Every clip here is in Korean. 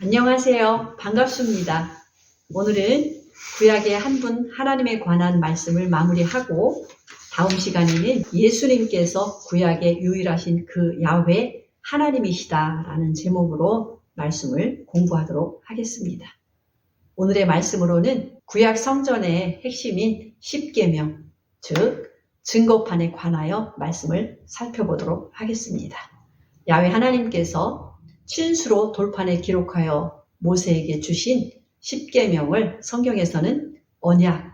안녕하세요. 반갑습니다. 오늘은 구약의 한 분 하나님에 관한 말씀을 마무리하고 다음 시간에는 예수님께서 구약의 유일하신 그 야훼 하나님이시다라는 제목으로 말씀을 공부하도록 하겠습니다. 오늘의 말씀으로는 구약 성전의 핵심인 십계명, 즉 증거판에 관하여 말씀을 살펴보도록 하겠습니다. 야훼 하나님께서 친수로 돌판에 기록하여 모세에게 주신 십계명을 성경에서는 언약,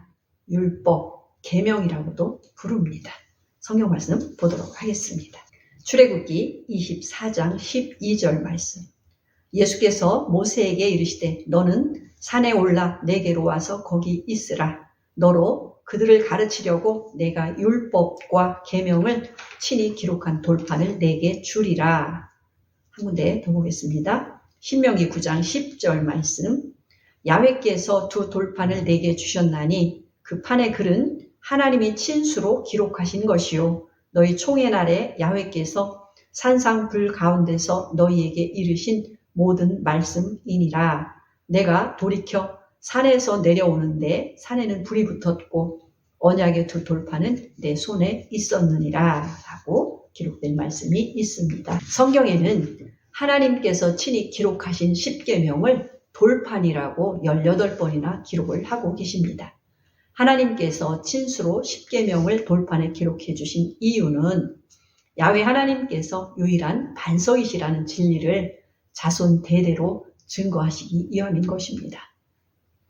율법, 계명이라고도 부릅니다. 성경 말씀 보도록 하겠습니다. 출애굽기 24장 12절 말씀. 예수께서 모세에게 이르시되 너는 산에 올라 내게로 와서 거기 있으라. 너로 그들을 가르치려고 내가 율법과 계명을 친히 기록한 돌판을 내게 주리라. 한 군데 더 보겠습니다. 신명기 9장 10절 말씀. 야훼께서 두 돌판을 내게 주셨나니 그 판의 글은 하나님이 친수로 기록하신 것이요 너희 총회 날에 야훼께서 산상 불 가운데서 너희에게 이르신 모든 말씀이니라. 내가 돌이켜 산에서 내려오는데 산에는 불이 붙었고 언약의 두 돌판은 내 손에 있었느니라 라고 기록된 말씀이 있습니다. 성경에는 하나님께서 친히 기록하신 십계명을 돌판이라고 18번이나 기록을 하고 계십니다. 하나님께서 친수로 십계명을 돌판에 기록해 주신 이유는 야훼 하나님께서 유일한 반석이시라는 진리를 자손 대대로 증거하시기 위함인 것입니다.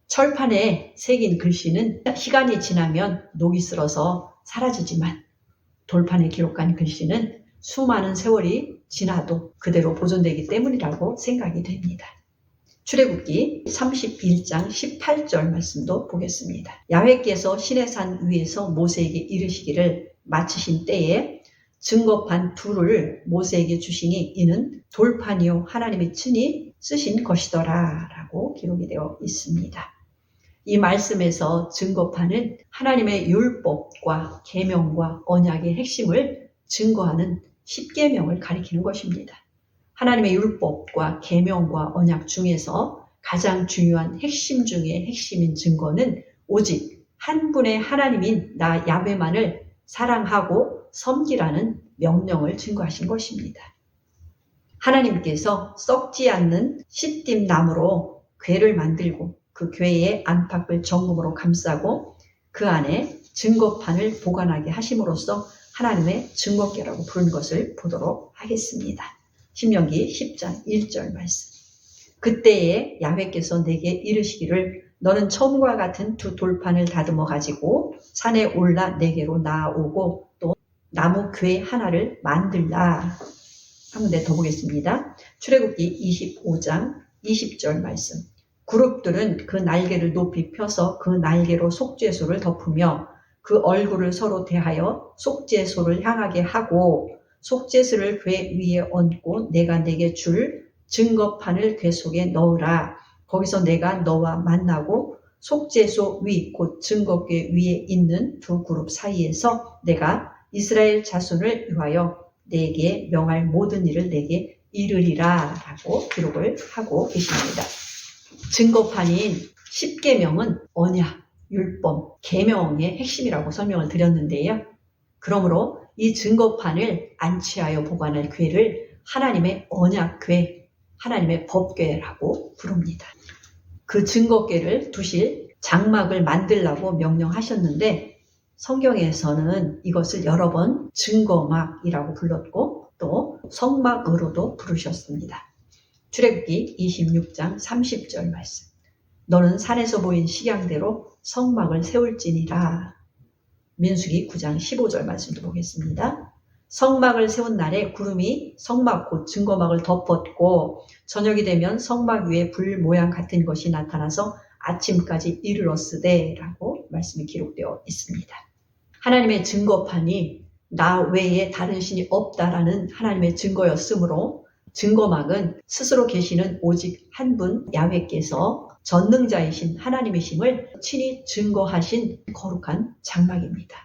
철판에 새긴 글씨는 시간이 지나면 녹이 슬어서 사라지지만 돌판에 기록한 글씨는 수많은 세월이 지나도 그대로 보존되기 때문이라고 생각이 됩니다. 출애굽기 31장 18절 말씀도 보겠습니다. 야훼께서 시내산 위에서 모세에게 이르시기를 마치신 때에 증거판 둘을 모세에게 주시니 이는 돌판이요 하나님이 친히 쓰신 것이더라 라고 기록이 되어 있습니다. 이 말씀에서 증거판은 하나님의 율법과 계명과 언약의 핵심을 증거하는 십계명을 가리키는 것입니다. 하나님의 율법과 계명과 언약 중에서 가장 중요한 핵심 중의 핵심인 증거는 오직 한 분의 하나님인 나 야훼만을 사랑하고 섬기라는 명령을 증거하신 것입니다. 하나님께서 썩지 않는 시띠 나무로 궤를 만들고 그 궤의 안팎을 정금으로 감싸고 그 안에 증거판을 보관하게 하심으로써 하나님의 증거궤라고 부른 것을 보도록 하겠습니다. 신명기 10장 1절 말씀. 그때에 야훼께서 내게 이르시기를 너는 처음과 같은 두 돌판을 다듬어 가지고 산에 올라 내게로 나아오고 또 나무 궤 하나를 만들라. 한 군데 더 보겠습니다. 출애굽기 25장 20절 말씀. 그룹들은 그 날개를 높이 펴서 그 날개로 속죄소를 덮으며 그 얼굴을 서로 대하여 속죄소를 향하게 하고 속죄소를 궤 위에 얹고 내가 내게 줄 증거판을 궤 속에 넣으라. 거기서 내가 너와 만나고 속죄소 위 곧 증거궤 위에 있는 두 그룹 사이에서 내가 이스라엘 자손을 위하여 내게 명할 모든 일을 내게 이르리라 라고 기록을 하고 계십니다. 증거판인 십계명은 언약, 율법, 계명의 핵심이라고 설명을 드렸는데요. 그러므로 이 증거판을 안치하여 보관할 궤를 하나님의 언약궤, 하나님의 법궤라고 부릅니다. 그 증거궤를 두실 장막을 만들라고 명령하셨는데 성경에서는 이것을 여러 번 증거막이라고 불렀고 또 성막으로도 부르셨습니다. 출애굽기 26장 30절 말씀. 너는 산에서 보인 식양대로 성막을 세울지니라. 민수기 9장 15절 말씀도 보겠습니다. 성막을 세운 날에 구름이 성막 곧 증거막을 덮었고 저녁이 되면 성막 위에 불 모양 같은 것이 나타나서 아침까지 이르렀으되 라고 말씀이 기록되어 있습니다. 하나님의 증거판이 나 외에 다른 신이 없다라는 하나님의 증거였으므로 증거막은 스스로 계시는 오직 한 분 야훼께서 전능자이신 하나님이심을 친히 증거하신 거룩한 장막입니다.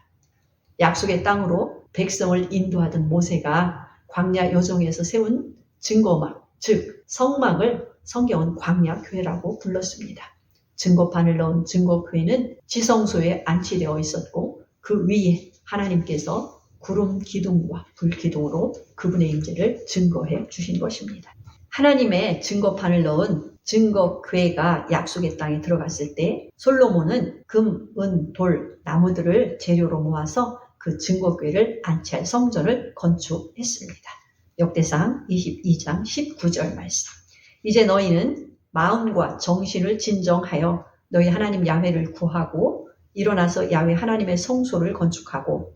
약속의 땅으로 백성을 인도하던 모세가 광야 여정에서 세운 증거막, 즉 성막을 성경은 광야교회라고 불렀습니다. 증거판을 넣은 증거교회는 지성소에 안치되어 있었고 그 위에 하나님께서 구름 기둥과 불 기둥으로 그분의 임재를 증거해 주신 것입니다. 하나님의 증거판을 넣은 증거궤가 약속의 땅에 들어갔을 때 솔로몬은 금, 은, 돌, 나무들을 재료로 모아서 그 증거궤를 안치할 성전을 건축했습니다. 역대상 22장 19절 말씀. 이제 너희는 마음과 정신을 진정하여 너희 하나님 야훼를 구하고 일어나서 야훼 하나님의 성소를 건축하고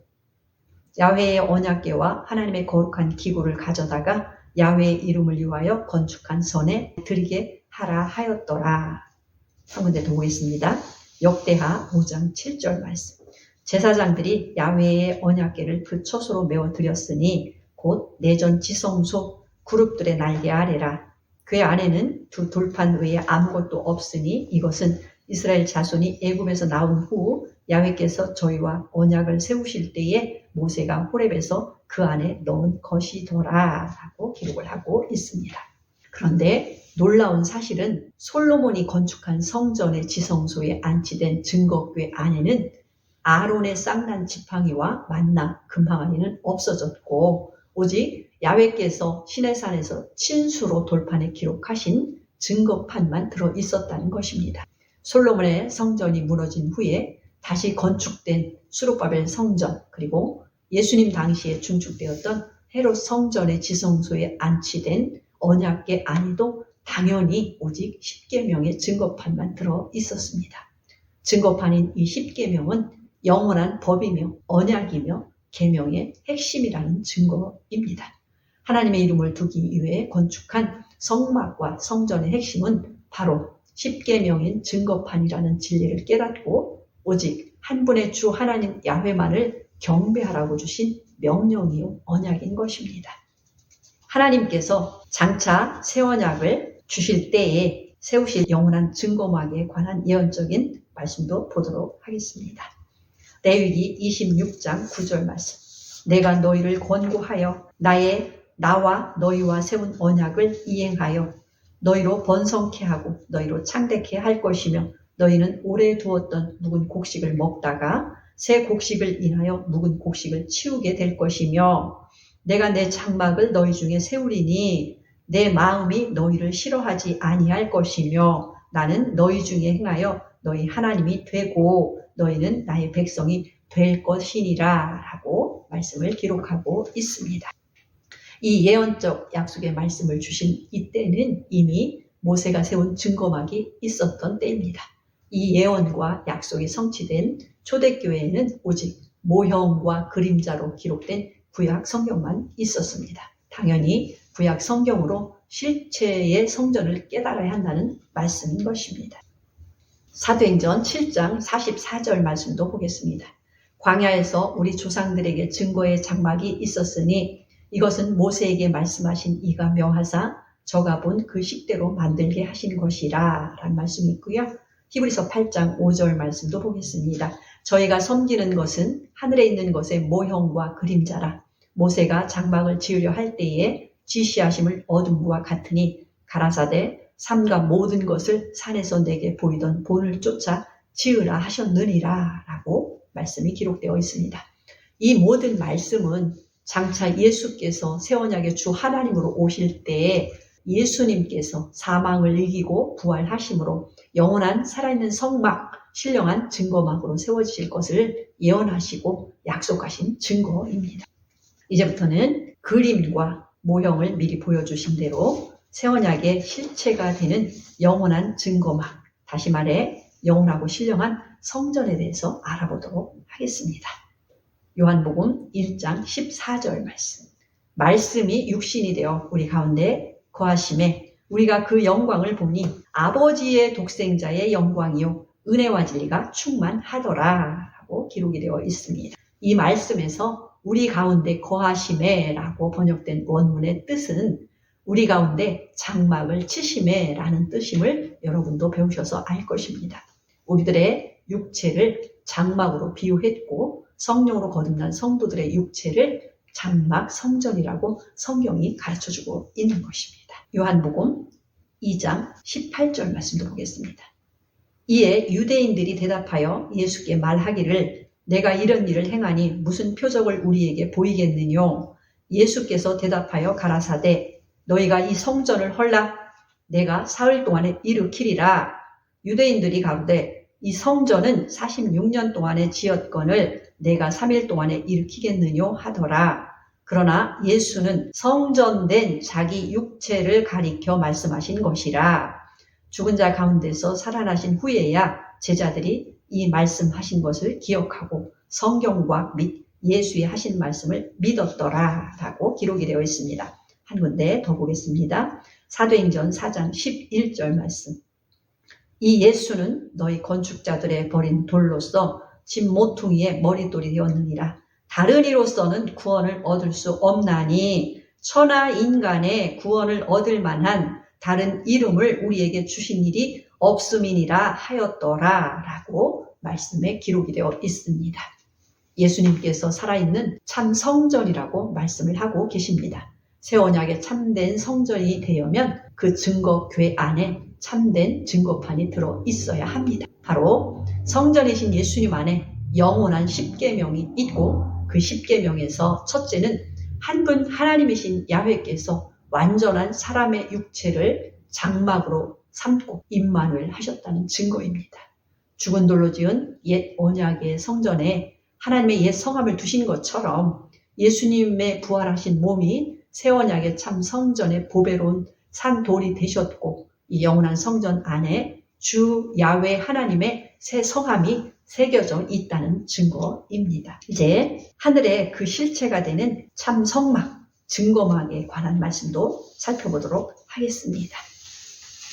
야훼의 언약궤와 하나님의 거룩한 기구를 가져다가 야훼의 이름을 위하여 건축한 선에 드리게 하라 하였더라. 한 군데 더 보겠습니다. 역대하 5장 7절 말씀. 제사장들이 야훼의 언약궤를 그 처소로 메워 드렸으니 곧 내전 지성소 그룹들의 날개 아래라. 그 안에는 두 돌판 외에 아무것도 없으니 이것은 이스라엘 자손이 애굽에서 나온 후 야훼께서 저희와 언약을 세우실 때에 모세가 호렙에서 그 안에 넣은 것이더라 라고 기록을 하고 있습니다. 그런데 놀라운 사실은 솔로몬이 건축한 성전의 지성소에 안치된 증거궤 안에는 아론의 쌍난 지팡이와 만나 금항아리는 없어졌고 오직 야훼께서 시내산에서 친수로 돌판에 기록하신 증거판만 들어있었다는 것입니다. 솔로몬의 성전이 무너진 후에 다시 건축된 수룹바벨 성전 그리고 예수님 당시에 중축되었던 헤롯 성전의 지성소에 안치된 언약궤 안에도 당연히 오직 십계명의 증거판만 들어있었습니다. 증거판인 이 십계명은 영원한 법이며 언약이며 계명의 핵심이라는 증거입니다. 하나님의 이름을 두기 위해 건축한 성막과 성전의 핵심은 바로 십계명인 증거판이라는 진리를 깨닫고 오직 한 분의 주 하나님 야훼만을 경배하라고 주신 명령이요 언약인 것입니다. 하나님께서 장차 새 언약을 주실 때에 세우실 영원한 증거막에 관한 예언적인 말씀도 보도록 하겠습니다. 레위기 26장 9절 말씀. 내가 너희를 권고하여 나와 너희와 세운 언약을 이행하여 너희로 번성케 하고 너희로 창대케 할 것이며 너희는 오래 두었던 묵은 곡식을 먹다가 새 곡식을 인하여 묵은 곡식을 치우게 될 것이며 내가 내 장막을 너희 중에 세우리니 내 마음이 너희를 싫어하지 아니할 것이며 나는 너희 중에 행하여 너희 하나님이 되고 너희는 나의 백성이 될 것이니라 라고 말씀을 기록하고 있습니다. 이 예언적 약속의 말씀을 주신 이때는 이미 모세가 세운 증거막이 있었던 때입니다. 이 예언과 약속이 성취된 초대교회에는 오직 모형과 그림자로 기록된 구약 성경만 있었습니다. 당연히 구약 성경으로 실체의 성전을 깨달아야 한다는 말씀인 것입니다. 사도행전 7장 44절 말씀도 보겠습니다. 광야에서 우리 조상들에게 증거의 장막이 있었으니 이것은 모세에게 말씀하신 이가 명하사 저가 본 그 식대로 만들게 하신 것이라 라는 말씀이 있고요. 히브리서 8장 5절 말씀도 보겠습니다. 저희가 섬기는 것은 하늘에 있는 것의 모형과 그림자라. 모세가 장막을 지으려 할 때에 지시하심을 얻은 바와 같으니 가라사대 삼가 모든 것을 산에서 내게 보이던 본을 쫓아 지으라 하셨느니라 라고 말씀이 기록되어 있습니다. 이 모든 말씀은 장차 예수께서 새 언약의 주 하나님으로 오실 때에 예수님께서 사망을 이기고 부활하심으로 영원한 살아있는 성막, 신령한 증거막으로 세워지실 것을 예언하시고 약속하신 증거입니다. 이제부터는 그림과 모형을 미리 보여주신 대로 새 언약의 실체가 되는 영원한 증거막, 다시 말해 영원하고 신령한 성전에 대해서 알아보도록 하겠습니다. 요한복음 1장 14절 말씀. 말씀이 육신이 되어 우리 가운데 거하심에 우리가 그 영광을 보니 아버지의 독생자의 영광이요 은혜와 진리가 충만하더라 라고 기록이 되어 있습니다. 이 말씀에서 우리 가운데 거하심에 라고 번역된 원문의 뜻은 우리 가운데 장막을 치심에 라는 뜻임을 여러분도 배우셔서 알 것입니다. 우리들의 육체를 장막으로 비유했고 성령으로 거듭난 성도들의 육체를 장막 성전이라고 성경이 가르쳐주고 있는 것입니다. 요한복음 2장 18절 말씀도 보겠습니다. 이에 유대인들이 대답하여 예수께 말하기를 내가 이런 일을 행하니 무슨 표적을 우리에게 보이겠느뇨? 예수께서 대답하여 가라사대 너희가 이 성전을 헐라 내가 사흘 동안에 일으키리라. 유대인들이 가로되 이 성전은 46년 동안에 지었건을 내가 3일 동안에 일으키겠느뇨 하더라. 그러나 예수는 성전된 자기 육체를 가리켜 말씀하신 것이라. 죽은 자 가운데서 살아나신 후에야 제자들이 이 말씀하신 것을 기억하고 성경과 및 예수의 하신 말씀을 믿었더라 라고 기록이 되어 있습니다. 한 군데 더 보겠습니다. 사도행전 4장 11절 말씀. 이 예수는 너희 건축자들의 버린 돌로서 집 모퉁이의 머릿돌이 되었느니라. 다른 이로서는 구원을 얻을 수 없나니 천하 인간의 구원을 얻을 만한 다른 이름을 우리에게 주신 일이 없음이니라 하였더라 라고 말씀에 기록이 되어 있습니다. 예수님께서 살아있는 참 성전이라고 말씀을 하고 계십니다. 새 언약의 참된 성전이 되려면 그 증거궤 안에 참된 증거판이 들어 있어야 합니다. 바로 성전이신 예수님 안에 영원한 십계명이 있고 그 십계명에서 첫째는 한 분 하나님이신 야훼께서 완전한 사람의 육체를 장막으로 삼고 임만을 하셨다는 증거입니다. 죽은 돌로 지은 옛 언약의 성전에 하나님의 옛 성함을 두신 것처럼 예수님의 부활하신 몸이 새 언약의 참 성전의 보배로운 산 돌이 되셨고 이 영원한 성전 안에 주 야훼 하나님의 새 성함이 새겨져 있다는 증거입니다. 이제 하늘의 그 실체가 되는 참 성막, 증거막에 관한 말씀도 살펴보도록 하겠습니다.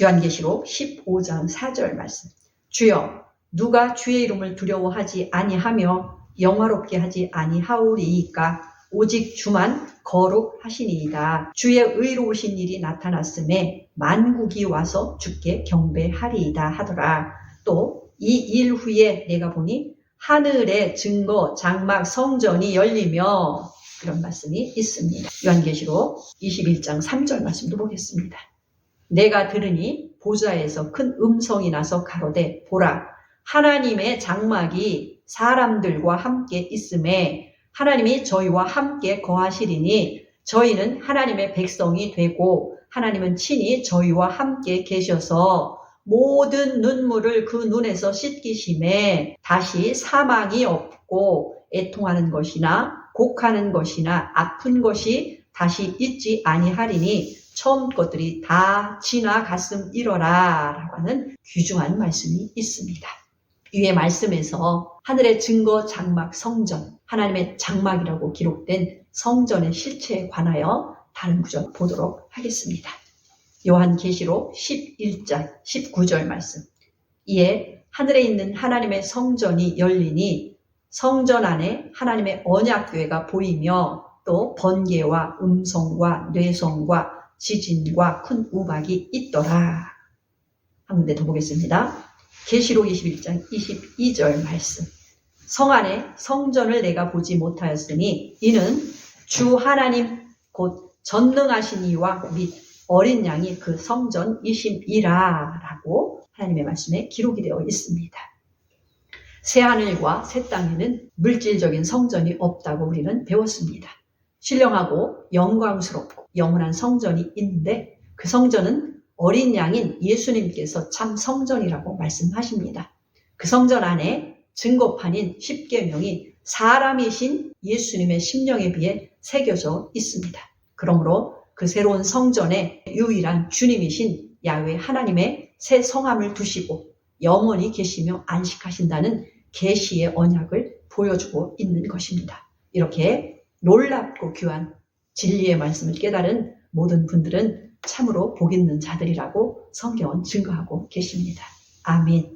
요한계시록 15장 4절 말씀. 주여 누가 주의 이름을 두려워하지 아니하며 영화롭게 하지 아니하오리이까 오직 주만 거룩하시니이다. 주의 의로우신 일이 나타났음에 만국이 와서 주께 경배하리이다 하더라. 또 이 일 후에 내가 보니 하늘의 증거 장막 성전이 열리며 그런 말씀이 있습니다. 요한계시록 21장 3절 말씀도 보겠습니다. 내가 들으니 보좌에서 큰 음성이 나서 가로되 보라 하나님의 장막이 사람들과 함께 있음에 하나님이 저희와 함께 거하시리니 저희는 하나님의 백성이 되고 하나님은 친히 저희와 함께 계셔서 모든 눈물을 그 눈에서 씻기심에 다시 사망이 없고 애통하는 것이나 곡하는 것이나 아픈 것이 다시 있지 아니하리니 처음 것들이 다 지나갔음이러라 라고 하는 귀중한 말씀이 있습니다. 위의 말씀에서 하늘의 증거 장막 성전, 하나님의 장막이라고 기록된 성전의 실체에 관하여 다른 구절 보도록 하겠습니다. 요한계시록 11장 19절 말씀. 이에 하늘에 있는 하나님의 성전이 열리니 성전 안에 하나님의 언약궤가 보이며 또 번개와 음성과 뇌성과 지진과 큰 우박이 있더라. 한 군데 더 보겠습니다. 계시록 21장 22절 말씀. 성 안에 성전을 내가 보지 못하였으니 이는 주 하나님 곧 전능하신 이와 및 어린 양이 그 성전이심이라 라고 하나님의 말씀에 기록이 되어 있습니다. 새하늘과 새 땅에는 물질적인 성전이 없다고 우리는 배웠습니다. 신령하고 영광스럽고 영원한 성전이 있는데 그 성전은 어린 양인 예수님께서 참 성전이라고 말씀하십니다. 그 성전 안에 증거판인 십계명이 사람이신 예수님의 심령에 비해 새겨져 있습니다. 그러므로 그 새로운 성전에 유일한 주님이신 야훼 하나님의 새 성함을 두시고 영원히 계시며 안식하신다는 계시의 언약을 보여주고 있는 것입니다. 이렇게 놀랍고 귀한 진리의 말씀을 깨달은 모든 분들은 참으로 복 있는 자들이라고 성경은 증거하고 계십니다. 아멘.